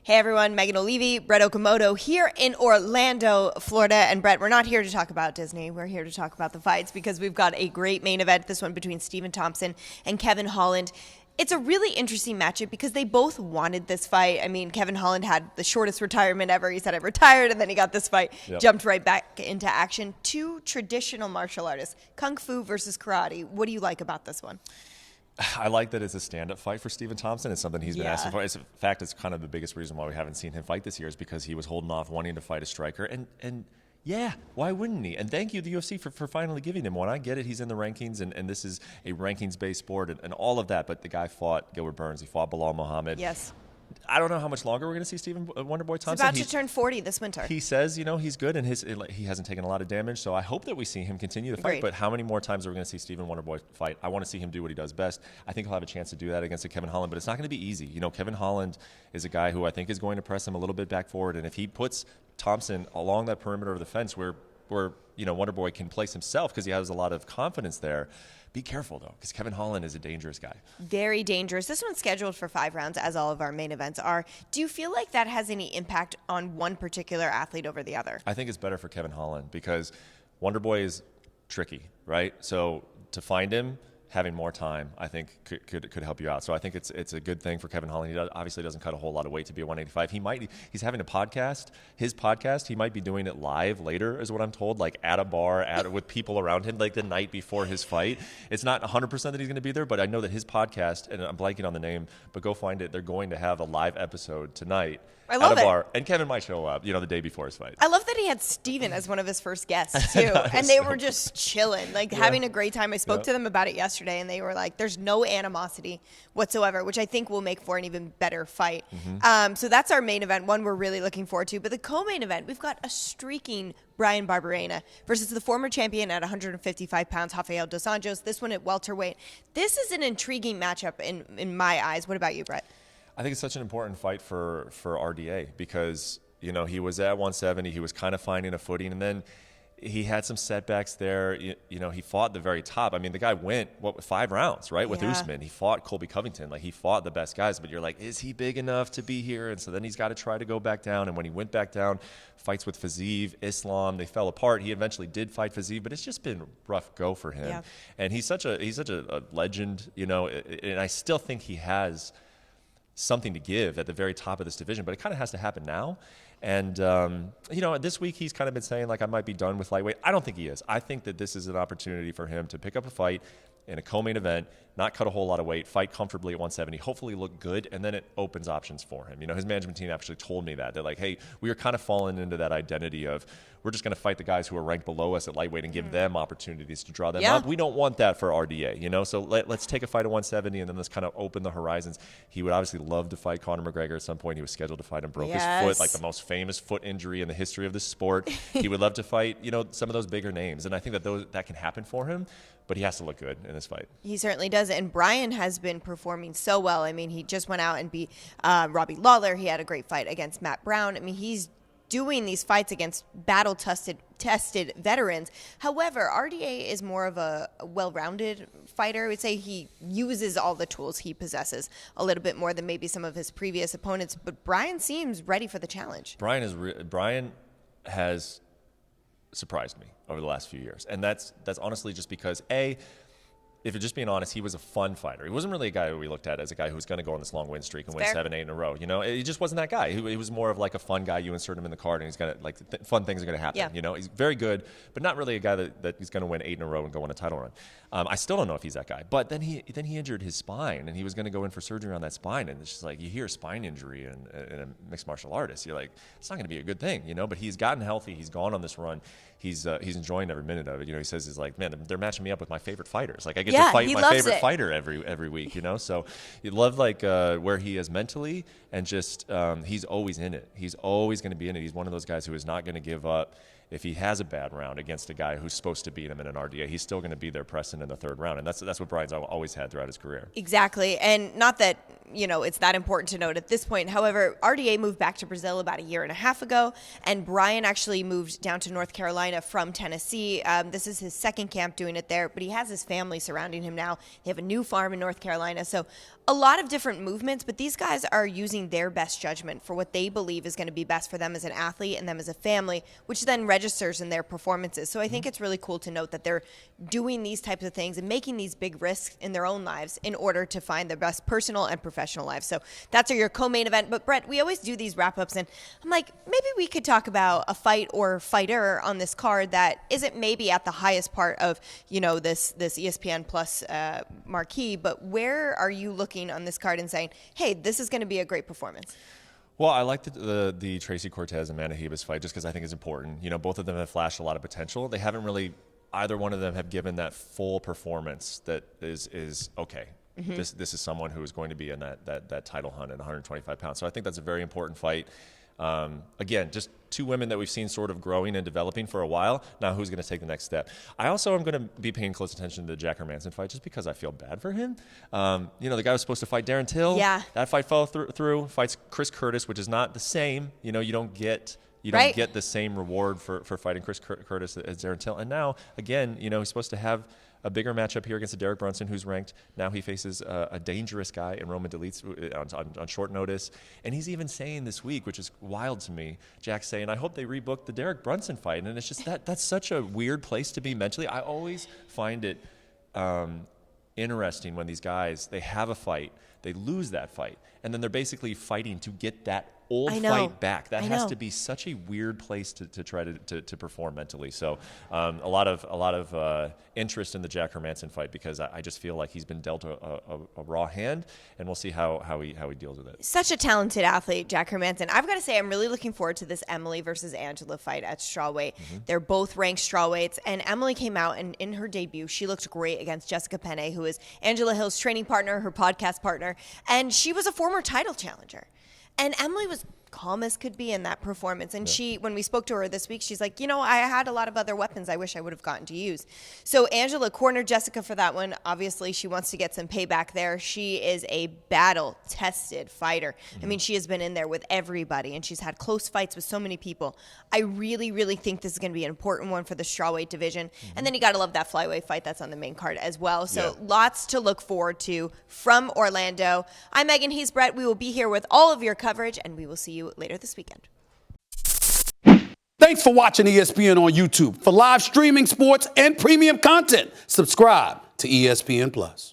Hey everyone, Megan Olivi, Brett Okamoto here in Orlando, Florida. And Brett, we're not here to talk about Disney. We're here to talk about the fights because we've got a great main event, this one between Stephen Thompson and Kevin Holland. It's a really interesting matchup because they both wanted this fight. I mean, Kevin Holland had the shortest retirement ever. He said, I retired, and then he got this fight, jumped right back into action. Two traditional martial artists, Kung Fu versus karate. What do you like about this one? I like that it's a stand-up fight for Stephen Thompson. It's something he's been asking for. In fact, it's kind of the biggest reason why we haven't seen him fight this year is because he was holding off wanting to fight a striker. And yeah, why wouldn't he? And thank you, the UFC, for finally giving him one. I get it. He's in the rankings, and this is a rankings-based sport and all of that. But the guy fought Gilbert Burns. He fought Bilal Muhammad. Yes. I don't know how much longer we're going to see Stephen Wonderboy Thompson. He's about to turn 40 this winter. He says, he's good, and he hasn't taken a lot of damage, so I hope that we see him continue to fight. Agreed. But how many more times are we going to see Stephen Wonderboy fight? I want to see him do what he does best. I think he'll have a chance to do that against a Kevin Holland, but it's not going to be easy. Kevin Holland is a guy who I think is going to press him a little bit back forward, and if he puts Thompson along that perimeter of the fence where Wonderboy can place himself because he has a lot of confidence there, be careful, though, because Kevin Holland is a dangerous guy. Very dangerous. This one's scheduled for 5 rounds, as all of our main events are. Do you feel like that has any impact on one particular athlete over the other? I think it's better for Kevin Holland because Wonderboy is tricky, right? So to find him, having more time, I think could help you out. So I think it's a good thing for Kevin Holland. He obviously doesn't cut a whole lot of weight to be a 185. He's having a podcast. His podcast, he might be doing it live later, is what I'm told, like at a bar, with people around him, like the night before his fight. It's not 100% that he's going to be there, but I know that his podcast, and I'm blanking on the name, but go find it. They're going to have a live episode tonight. I love at a bar, and Kevin might show up, the day before his fight. I love that he had Steven as one of his first guests, too. And they were just chilling, having a great time. I spoke to them about it yesterday, and they were like, there's no animosity whatsoever, which I think will make for an even better fight. Mm-hmm. So that's our main event, one we're really looking forward to. But the co-main event, we've got a streaking Bryan Barberena versus the former champion at 155 pounds, Rafael dos Anjos, this one at welterweight. This is an intriguing matchup in my eyes. What about you, Brett? I think it's such an important fight for RDA because, he was at 170. He was kind of finding a footing, and then he had some setbacks there. He fought the very top. I mean, the guy went, 5 rounds, right, with Usman. He fought Colby Covington. He fought the best guys, but you're like, is he big enough to be here? And so then he's got to try to go back down. And when he went back down, fights with Fiziev, Islam, they fell apart. He eventually did fight Fiziev, but it's just been rough go for him. Yeah. And he's such a legend, and I still think he has something to give at the very top of this division, but it kind of has to happen now. And, this week he's kind of been saying, I might be done with lightweight. I don't think he is. I think that this is an opportunity for him to pick up a fight in a co-main event, not cut a whole lot of weight, fight comfortably at 170, hopefully look good, and then it opens options for him. His management team actually told me that. They're like, hey, we are kind of falling into that identity of we're just going to fight the guys who are ranked below us at lightweight and give them opportunities to draw them up. We don't want that for RDA, so let's take a fight at 170 and then let's kind of open the horizons. He would obviously love to fight Conor McGregor at some point. He was scheduled to fight him, broke his foot, the most famous foot injury in the history of the sport. He would love to fight, some of those bigger names, and I think that can happen for him. But he has to look good in this fight. He certainly does. And Bryan has been performing so well. I mean, he just went out and beat Robbie Lawler. He had a great fight against Matt Brown. I mean, he's doing these fights against battle-tested veterans. However, RDA is more of a well-rounded fighter. I would say he uses all the tools he possesses a little bit more than maybe some of his previous opponents. But Bryan seems ready for the challenge. Bryan has surprised me over the last few years, and that's honestly just because if you're just being honest, he was a fun fighter. He wasn't really a guy who we looked at as a guy who was going to go on this long win streak and win 7, 8 in a row. He just wasn't that guy. He was more of a fun guy. You insert him in the card, and he's going to fun things are going to happen. Yeah. He's very good, but not really a guy that he's going to win 8 in a row and go on a title run. I still don't know if he's that guy. But then he injured his spine, and he was going to go in for surgery on that spine. And it's just you hear spine injury in a mixed martial artist, you're like, it's not going to be a good thing, But he's gotten healthy. He's gone on this run. He's enjoying every minute of it. He says he's like, man, they're matching me up with my favorite fighters. I get to fight my favorite fighter every week. So you love where he is mentally, and just he's always in it. He's always going to be in it. He's one of those guys who is not going to give up. If he has a bad round against a guy who's supposed to beat him in an RDA, he's still going to be there pressing in the 3rd round. And that's what Bryan's always had throughout his career. Exactly. And not that, it's that important to note at this point. However, RDA moved back to Brazil about a year and a half ago, and Bryan actually moved down to North Carolina from Tennessee. This is his 2nd camp doing it there, but he has his family surrounding him now. They have a new farm in North Carolina. So a lot of different movements, but these guys are using their best judgment for what they believe is going to be best for them as an athlete and them as a family, which then registers in their performances. So I think it's really cool to note that they're doing these types of things and making these big risks in their own lives in order to find their best personal and professional lives. So that's your co-main event. But Brett, we always do these wrap-ups, and I'm like, maybe we could talk about a fight or fighter on this card that isn't maybe at the highest part of, this ESPN Plus marquee, but where are you looking on this card and saying, hey, this is going to be a great performance? Well, I like the Tracy Cortez and Amanda Ribas fight just because I think it's important. Both of them have flashed a lot of potential. They haven't really, either one of them have given that full performance that is okay. Mm-hmm. This is someone who is going to be in that title hunt at 125 pounds. So I think that's a very important fight. Again, just two women that we've seen sort of growing and developing for a while. Now, who's going to take the next step? I also am going to be paying close attention to the Jack Hermansson fight just because I feel bad for him. The guy was supposed to fight Darren Till. Yeah. That fight fell through. Fights Chris Curtis, which is not the same. You don't get the same reward for fighting Chris Curtis as Darren Till. And now, again, he's supposed to have a bigger matchup here against Derek Brunson, who's ranked. Now he faces a dangerous guy in Roman Dolidze on short notice. And he's even saying this week, which is wild to me, Jack's saying, I hope they rebook the Derek Brunson fight. And it's just that's such a weird place to be mentally. I always find it interesting when these guys, they have a fight, they lose that fight, and then they're basically fighting to get that old fight back. That has to be such a weird place to try to perform mentally. So a lot of interest in the Jack Hermansson fight because I just feel like he's been dealt a raw hand, and we'll see how he deals with it. Such a talented athlete, Jack Hermansson. I've got to say, I'm really looking forward to this Emily versus Angela fight at strawweight. Mm-hmm. They're both ranked strawweights, and Emily came out, and in her debut, she looked great against Jessica Penne, who is Angela Hill's training partner, her podcast partner, and she was a former title challenger. And Emily was calm as could be in that performance. And she, when we spoke to her this week, she's like, I had a lot of other weapons I wish I would have gotten to use. So Angela cornered Jessica for that one. Obviously, she wants to get some payback there. She is a battle-tested fighter. Mm-hmm. I mean, she has been in there with everybody, and she's had close fights with so many people. I really, really think this is going to be an important one for the strawweight division. Mm-hmm. And then you got to love that flyweight fight that's on the main card as well. So lots to look forward to from Orlando. I'm Megan, he's Brett. We will be here with all of your coverage, and we will see you later this weekend. Thanks for watching ESPN on YouTube. For live streaming, sports, and premium content, subscribe to ESPN Plus.